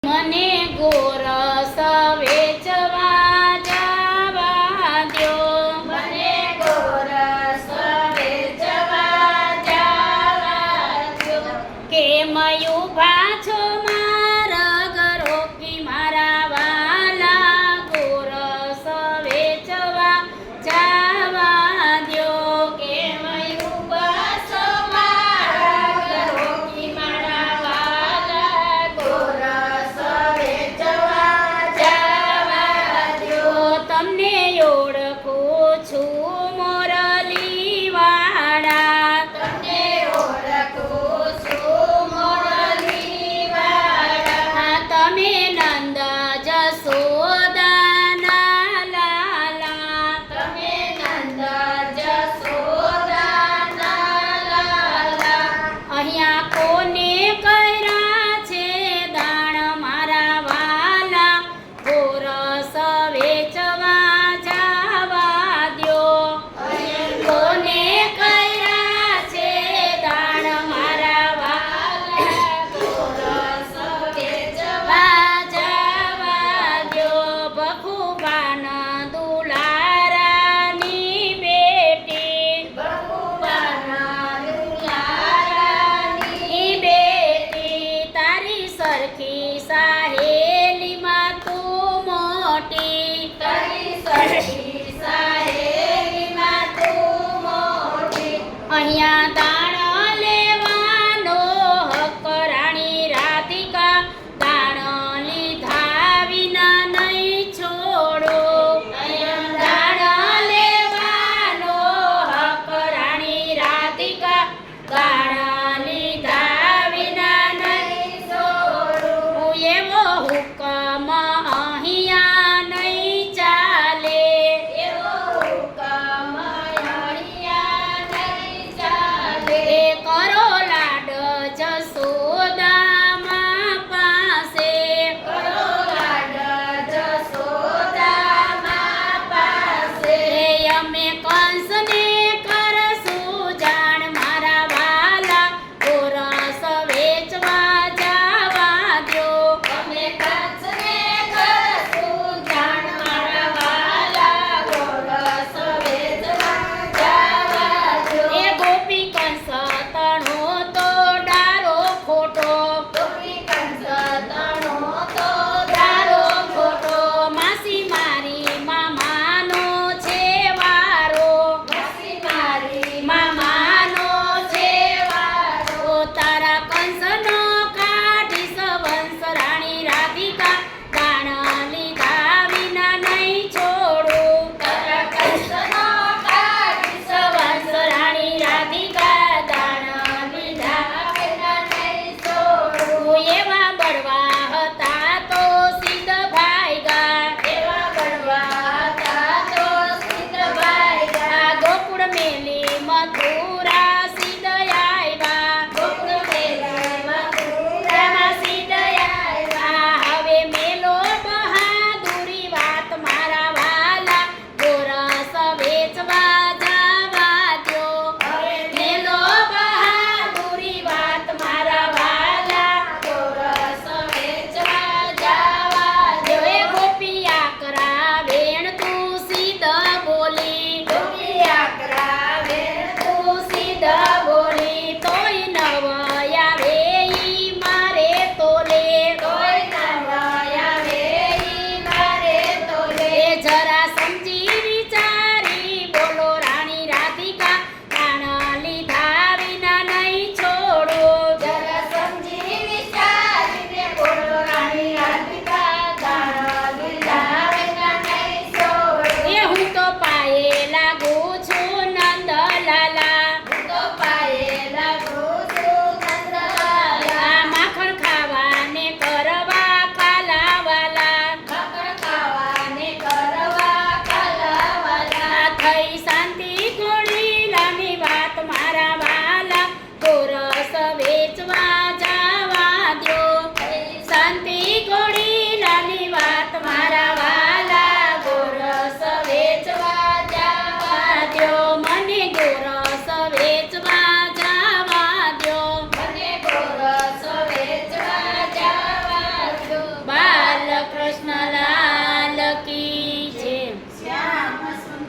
મને ગોરસ વેચવા જવા દ્યો, મને ગોરસ વેચવા જવા દ્યો. કેમ ઊભા છો મારા રોકી મારા વાલા, ગોરસ વેચવા જવા દ્યો. કેમ ઊભા છો મારા રોકી મારા વાલા, ગોરસ વેચવા જવા દ્યો. તમને ઓળખું છું મોરલીવાળા, તમને ઓળખું છું મોરલીવાળા. તમે નંદ જશોદાના લાલા, તમે નંદ જશોદાના લાલા. અહીંયા કોને કર્યા છે દાણ મારા વાલા, ગોરસ વેચવા જવા દ્યો. કોને કર્યા છે દાણ મારા વાલા, ગોરસ વેચવા જવા દ્યો. ભખુબાના દુલારાની બેટી, ભગવાના દુલારાની ઈ બેટી તારી સરખી સાહેલીમાં તું મોટી. તારી સરખી સાહેલીમાં તું મોટી. અહીંયા દાણ લેવાનો હક રાણી રાધિકા, દાણ લીધા વિના નહીં છોડો. દાણ લેવાનો હક રાણી રાધિકા, દાણ લીધા વિના નહીં નહીં છોડું. એવો હુકમ